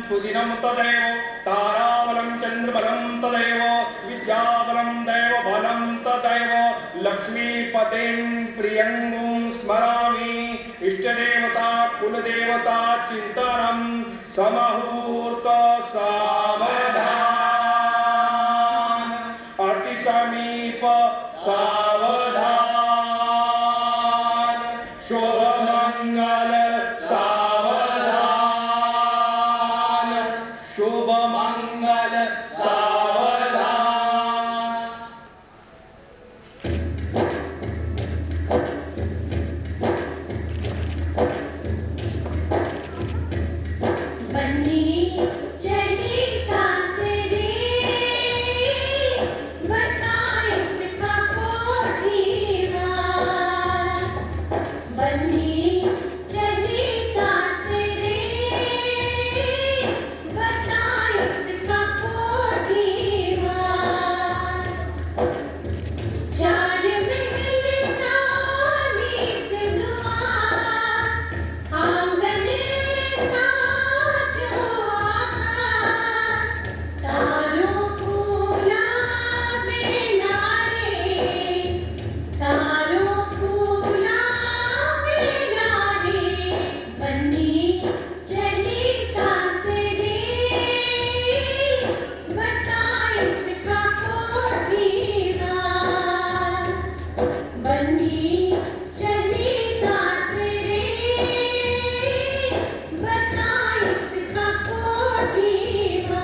सुदिनं तदेव ताराबलं चन्द्रबलं तदेव विद्याबलं दैवबलं तदेव लक्ष्मीपतिं प्रियङ्गुं स्मरामि इष्टदेवता कुलदेवता चिन्तनं समहूर्त सावधान अतिसमीप सावधान शुभमंगल सावधान शुभमंगल सावधान। बन्नी चली सांस रे बता इसका कोठीवार। बन्नी चली सांस रे बता इसका कोठीवार। चार महल चालीस द्वार आंगन साजो आकाश तारों फूला बेलारे तारों फूला बेलारे। बन्नी चली सांस रे बता इसका कोठीवार। बन्नी चली सांस रे बता इसका कोठीवार।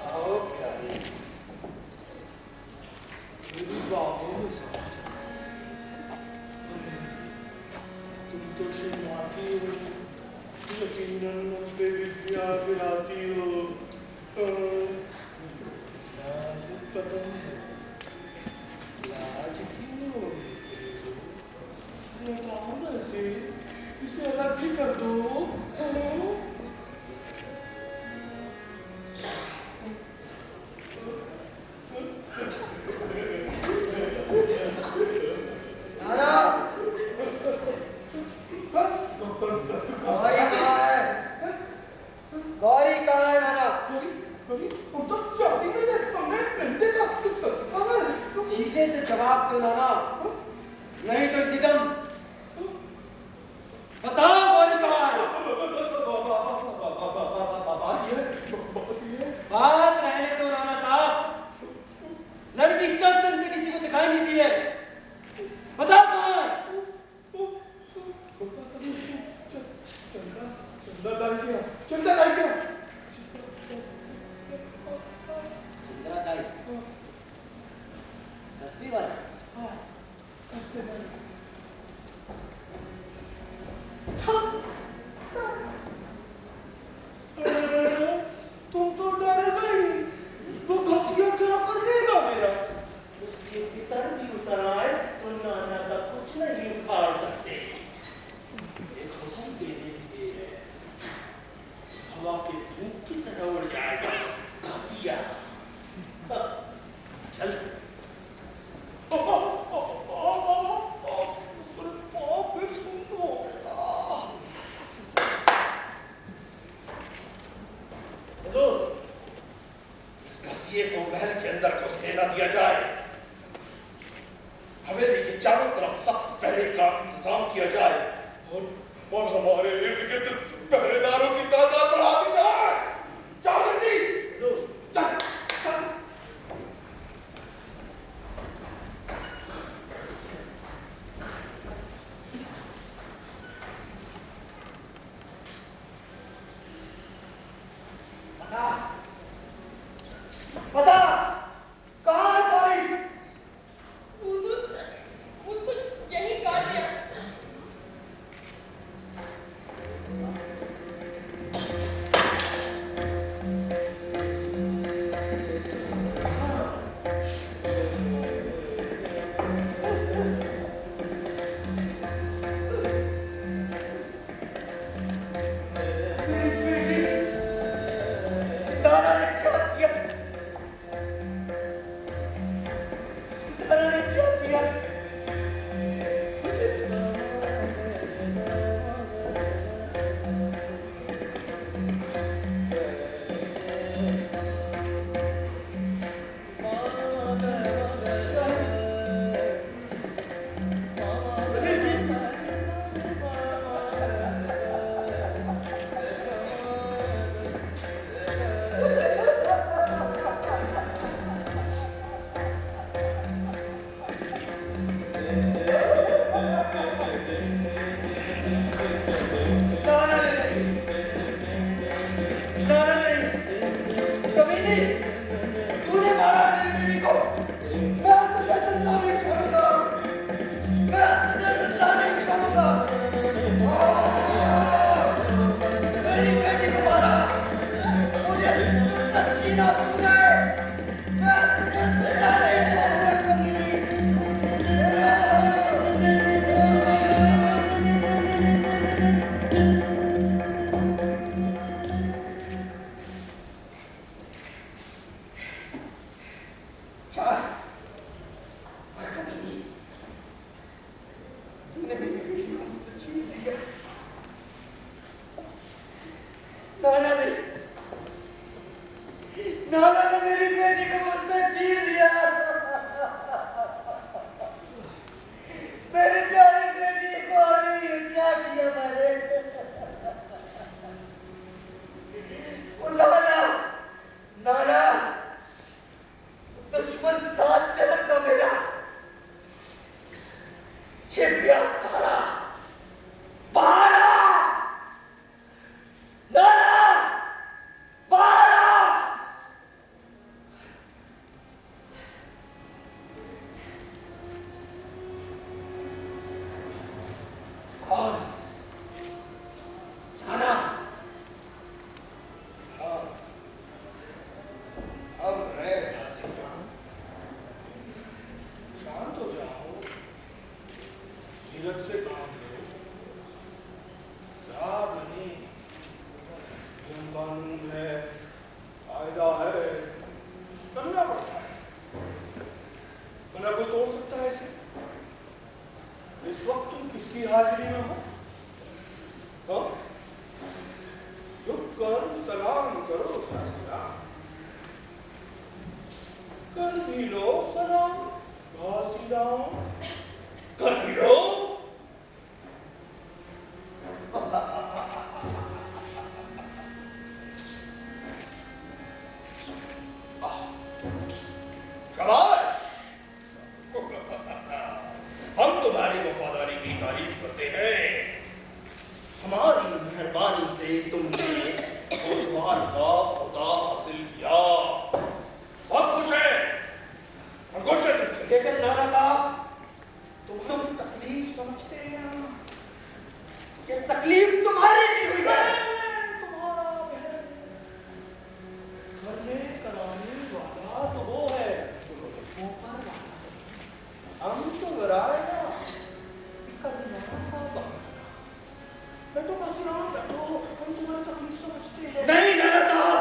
आओ प्यारे, मेरी बाहों में सो जाओ। तुम तो शर्माती हो, यकीनन मुझ पे विद्या गिराती हो। नाजुक कदम है, लाज क्यों लेते हो? लगाओ ना इसे अलग भी कर दो। नाना गौरी कहाँ है? गौरी कहाँ है नाना? सीधे से जवाब दो नाना, नहीं तो इसी दम बताओ गौरी कहाँ है? बात रहने दो नाना साहब, लड़की 10 दिन से किसी को दिखाई नहीं दी है, बताओ कहाँ है? चंदा लाई क्या? चंद्रा ताई रश्मि वाली तुम तो डर गई। वो घसिया क्या करेगा मेरा? उसके पितर भी उतर आए तो नाना का कुछ नहीं उखाड़ सकते। एक हुक्म देने की देर है, हवा के धूप की तरह उड़ जाएगा घसिया। चल। फिर सुन लो। इस घसिए को महल के अंदर घुसने न दिया जाए। हवेली के चारों तरफ सख्त पहरे का इंतजाम किया जाए और हमारे इर्द गिर्द पहरेदारों की तादाद बढ़ा दी जाए। जाओ जल्दी। चल। बता कहाँ है गौरी? उसको यहीं काट दिया। छीन लिया। नाना ने मेरी बेटी को मुझसे छीन लिया। मेरी प्यारी बेटी को क्या किया मैंने? नाना दुश्मन 7 जन्म का मेरा छिपिया साला बारा नाना बारा। कौन? नाना अब है घासीराम, शांत हो जाओ, धीरज से काम लो। क्या बने नियम कानून है, कायदा है, करना पड़ता है। भला कोई तोड़ सकता है इसे? इस वक्त तुम किसकी हाजिरी में हो? हाँ? झुक कर सलाम करो घासीराम, कर भी लो सलाम घासीराम, कर भी लो। शाबाश, हम तुम्हारी वफादारी की तारीफ करते हैं। हमारी मेहरबानी से तुमने कोतवाल का पता हासिल किया। बहुत खुश है, हम खुश हैं तुमसे। लेकिन नाना साहब, तुम तकलीफ समझते हैं हम। ये तकलीफ तुम्हारी की हुई है। तुम्हारा बहन करने कराने वाला तो वो है, ऊपर वाला। हम तो वराएगा कन्या साहब। बैठो घासीराम बैठो, हम तुम्हारी तकलीफ समझते हैं। नहीं नाना साहब,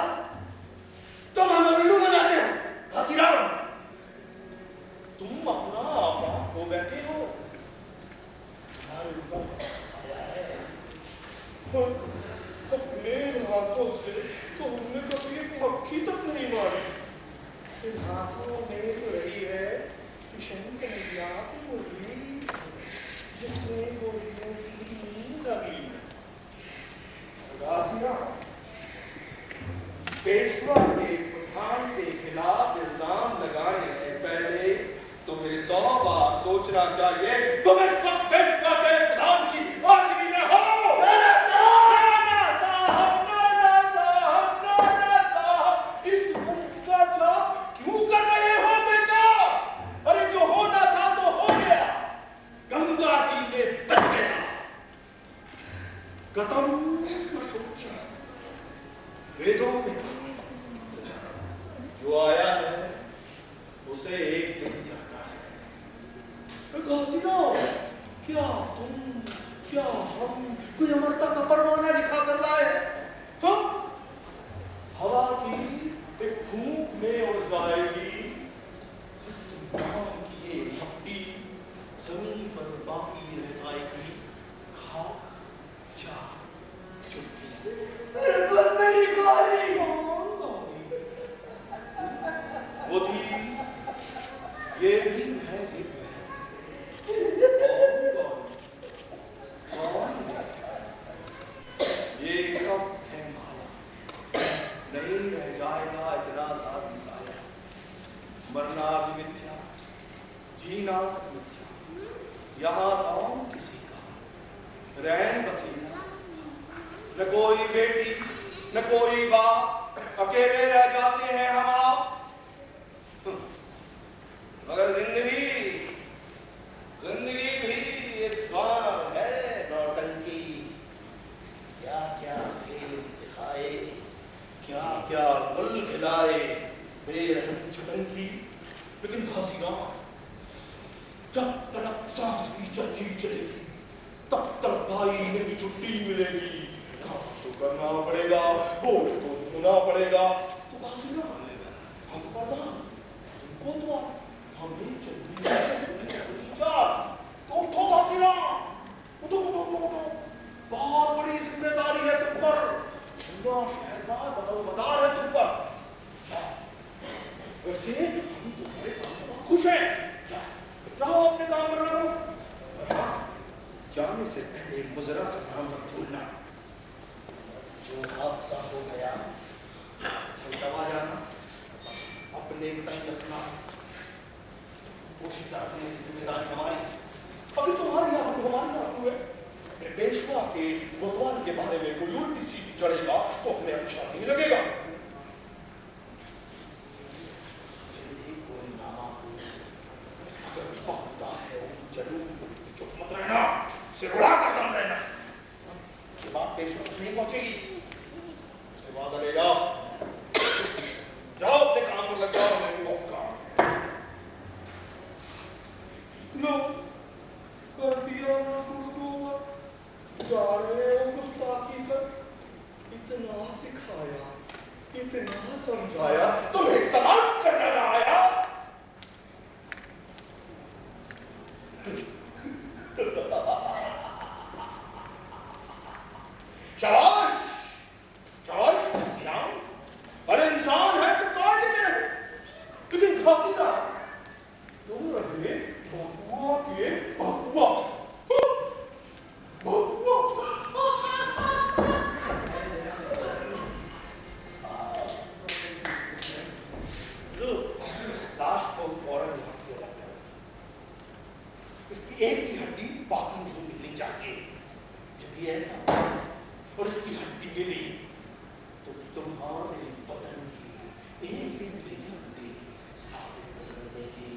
तुम हमें उल्लू बनाते हो। घासीराम, तुम अपना आपा खो बैठे हो। तुम्हारे ऊपर साया है। अपने हाथों से तो हमने कभी एक मक्खी तक नहीं मारी। इन हाथों में तो रही है किशन कन्हैया की मुरली, जिसने गोलियों की नींद कर ली। घासीराम, पेशवा के पठान के खिलाफ इल्जाम लगाने से पहले तुम्हें 100 बार सोचना चाहिए। तुम इस वक्त पेशवा के प्रधान की हाजिरी में हो। नाना साहब, इस मुल्क का जवाब क्यों कर रहे हो बेटा? अरे जो होना था तो हो गया। गंगा जी ने बच गया। गतम शोचा वेदों में जो आया है उसे एक दिन जाना है। घासीराम, क्या हम कोई अमरता का परवाना लिखा कर लाए हैं? हम हवा की एक फूंक में उड़ जाएगी। जिस नाम की ये मट्टी जमीन पर बाकी रह जाएगी। खाक जा चुकी। मेरी गोली वो थी, ये भी मैं देख ये सब है माया, नहीं रह जाएगा इतना सा भी साया। मरना भी मिथ्या, जीना भी मिथ्या। यहाँ कौन किसी का रैन बसेरा, न कोई बेटी न कोई बाप, अकेले रह जाते हैं हम आप। मगर जिंदगी भी एक स्वार है नौटंकी। क्या क्या खेल दिखाए, क्या क्या गुल खिलाए बेरहम छटंकी। लेकिन घासीराम, जब तक सांस की चरखी चलेगी तब तक भाई नहीं छुट्टी मिलेगी। काम तो करना पड़ेगा, बोझ तो ढोना पड़ेगा। तो घासीराम, हम प्रधान, तुमको तो हमें चलने तो उठो घासीराम, उठो। जाने से पहले मुजरा का नाम मत भूलना। जो हादसा हो गया तो दवा जाना, अपने तय रखना, कोशिश करने की जिम्मेदारी हमारी। अभी तुम्हारी आंखों हमारी आंखों है। पेशवा के कोतवाल के बारे में कोई उल्टी सीधी चढ़ेगा तो हमें अच्छा नहीं लगेगा। कोई नामा अगर पकता है जरूर चुप मत रहना, सिर उड़ा कर दम रहना। ये बात पेशवा तक नहीं पहुंचेगी, उसे वादा ले जाओ। जाओ अपने काम पर लग जाओ। मेरी मौका लो कर दिया ना गुरुदेव, जा रहे हो गुस्ताखी कर। इतना सिखाया, इतना समझाया, तुम्हें सलाम करना ना आया। शाबाश शाबाश घासीराम, अरे इंसान है तो कायदे में रहे, लेकिन घासीराम तुम रहे बकुआ के बकुआ। लाश को फौरन यहां से अलग करो। इसकी एक की हड्डी बाकी नहीं मिलनी चाहिए। यदि ऐसा हो और इसकी हड्डी मिली तो तुम्हारे बदन की एक भी हड्डी साबित नहीं देगी।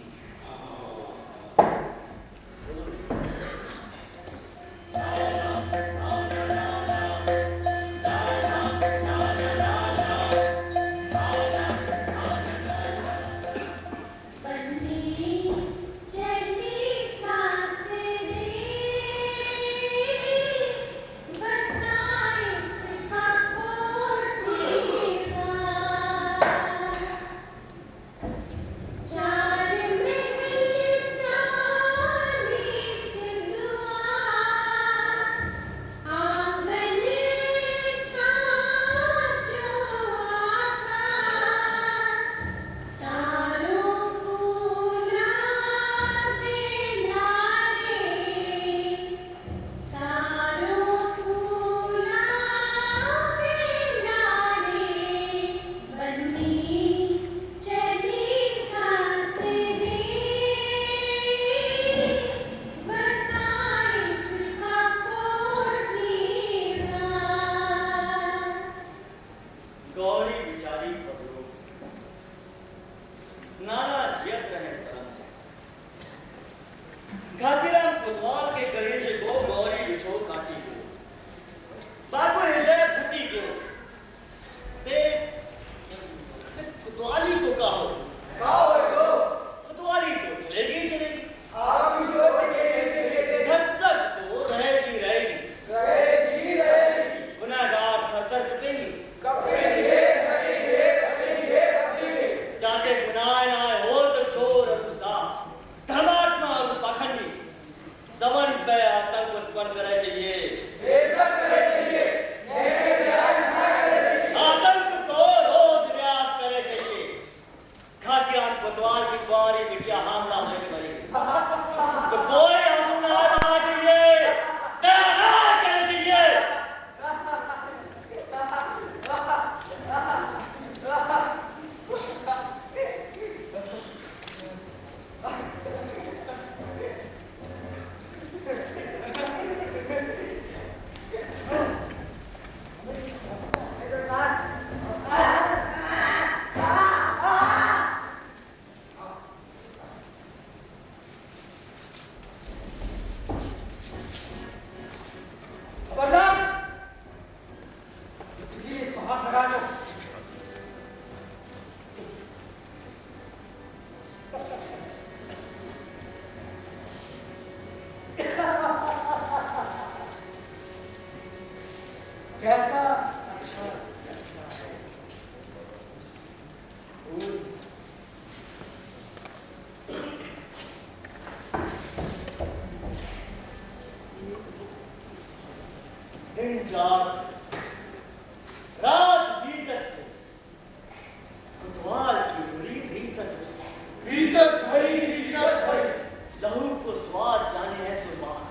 लहू को स्वाद जाने है सुरबान,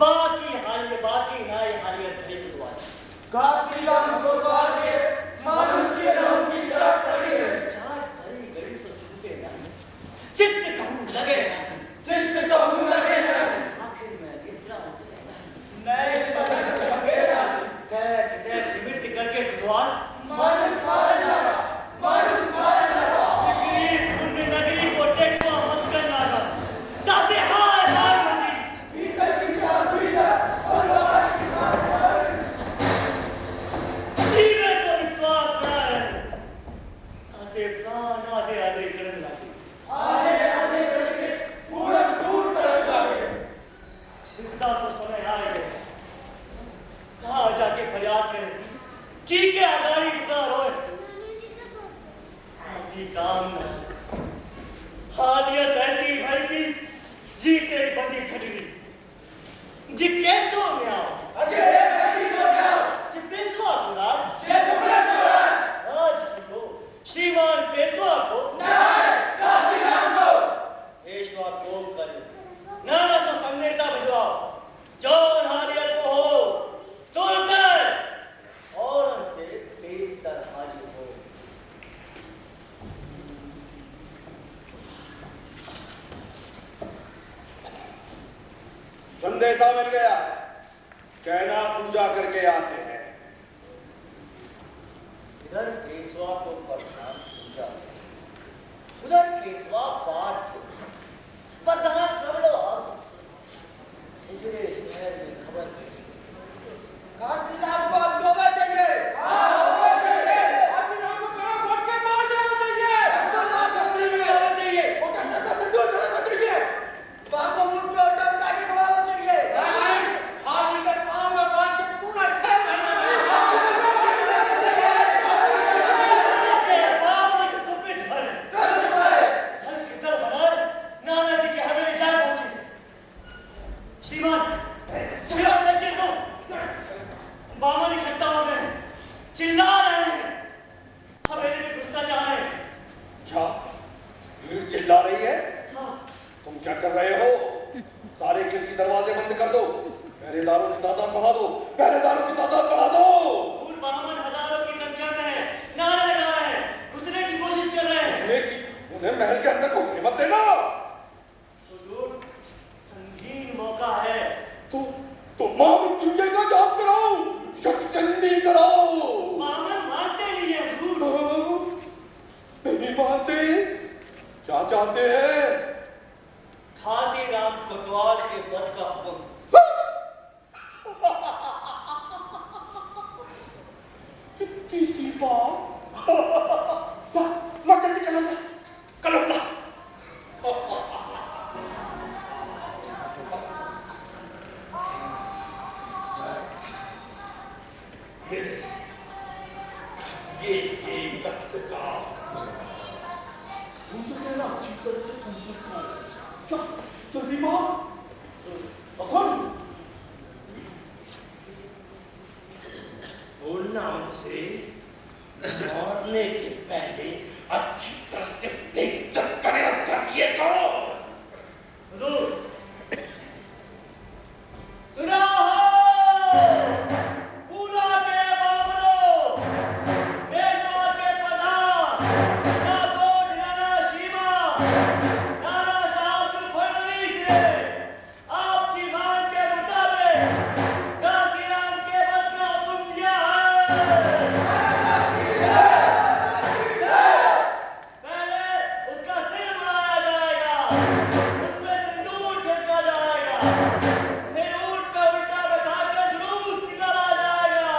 बात काफी ना ये हालियत है कोतवाल। काफी राम कोतवाल के मानुष के नाम की चाट पड़ी है। चाट घड़ी घड़ी सो छूटे नहीं, चित्त कहूँ लगे नहीं, चित्त कहूँ लगे नहीं, आखिर में निद्रा उतरे नहीं, नए पलक झपके नहीं। देख निमित्त करके कोतवाल मानुष मारन लगा, मानुष मारन लगा। सिकरी पुण्य नगरी को टेकवा मस्कन लागा, तासे हाय हाय मची। भीतर की सांस भीतर और बाहर की सांस बाहर। जीवे को विश्वास ना है, तासे प्राण आधे आधे करने लगे, आधे आधे करके पूर्ण दूर तरफ लगे। विपदा को समय आएगा, कहाँ जाके फरियाद करें की के आगाड़ी पुकार होए, आदि काम न हालियत ऐसी भई की जीते ही बंदी खटरी जी कैसो में आओ अकेले बैठी को क्या? जी पेशवा को राज ये मुगल को राज को श्रीमान पेशवा को नहीं, काशी राम को। पेशवा को करे नाना सो संदेशा भिजवाओ, जौन हालियत को हो तुरंत और हमसे बेस्तर हाजिर हो। संदेशा मिल गया, कहना पूजा करके आते हैं। इधर पेशवा को प्रधान पूजा, उधर पेशवा पाठ को प्रधान कब लो सिगरे शहर में खबर मिली, काशी राम को अधोबा चाहिए। हाँ, अधोबा चाहिए। काशी राम को गला घोट के मार देना चाहिए। एकदम मार देना चाहिए। वो कैसे का सिंदूर चढ़ाना चाहिए। बात को ऊँट पे उल्टा उठा के खवाना चाहिए। नहीं, हाथी के पाँव में बांध के पूरा शहर भरना चाहिए। बाप कुपित भर धन किधर बना नाना जी के हवेली जा पहुंचे। श्रीमान श्रीमान बच्चे तो बामन इकट्ठा हो गए, चिल्ला रहे हैं, हवेली में घुसना चाह रहे हैं। क्या भीड़ चिल्ला रही है? हाँ, तुम क्या कर रहे हो? सारे खिड़की दरवाजे बंद कर दो, पहरेदारों की तादाद बढ़ा दो, पहरेदारों की तादाद बढ़ा दो। दूर बामन हजारों की संख्या में है, नारे लगा रहे हैं, घुसने की कोशिश कर रहे हैं। उन्हें महल के अंदर घुसने मत देना। हुजूर, संगीन मौका है। तो महामृत्युंजय का जाप कराओ, शतचंडी कराओ। बामन मानते नहीं है हुजूर। नहीं मानते? क्या चाहते हैं? खासी राम कोतवाल के पद का हुक्म। किसी बात ला जल्दी कलम ला, कलम ला। ये वक्त का मुझे कहना अच्छी तरह से समझता है। चल जल्दी बात सुन। बोलना उनसे मरने के पहले अच्छी तरह से बेइज्जत करे उस घसिए को। हुजूर, सुना हो पूरा के बाबरो, पेशवा के प्रधान, ना कोट नाना शीमा, नाना साहब जो फडणवीस रे, आपकी मांग के मुताबिक काशी राम के पद का हुक्म दिया है। पहले उसका सिर मुड़ाया जाएगा, उसमें सिंदूर छिड़का जाएगा, फिर ऊंट पे उल्टा बैठाकर जुलूस निकाला जाएगा।